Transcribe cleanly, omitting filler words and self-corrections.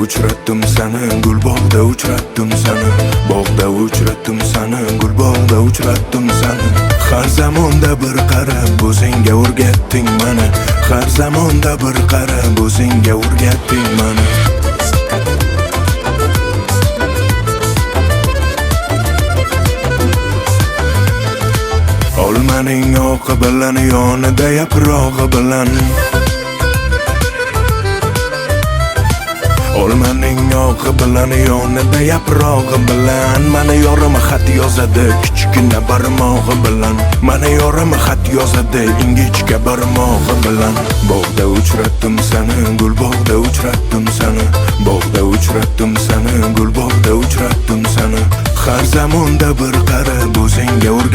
uchratdim seni, gul bog'da uchratdim seni. Bog'da uchratdim seni, gul bog'da uchratdim seni. Har zamonda bir qarab o'zingga o'rgatding meni. Har zamonda bir qarab o'zingga o'rgatding meni. Olmaning oqi bilan, yonida yaprog'i bilan. Olmaning oqi bilan, yonida yaprog'i bilan. Mana yorim xat yozadi kichkina barmog'i bilan. Mana yorim xat yozadi ingichka barmog'i bilan. Bog'da uchratdim seni, gul bog'da uchratdim seni. Bog'da uchratdim seni, gul bog'da uchratdim seni. Har zamonda bir qarab o'zingga o'rgatdim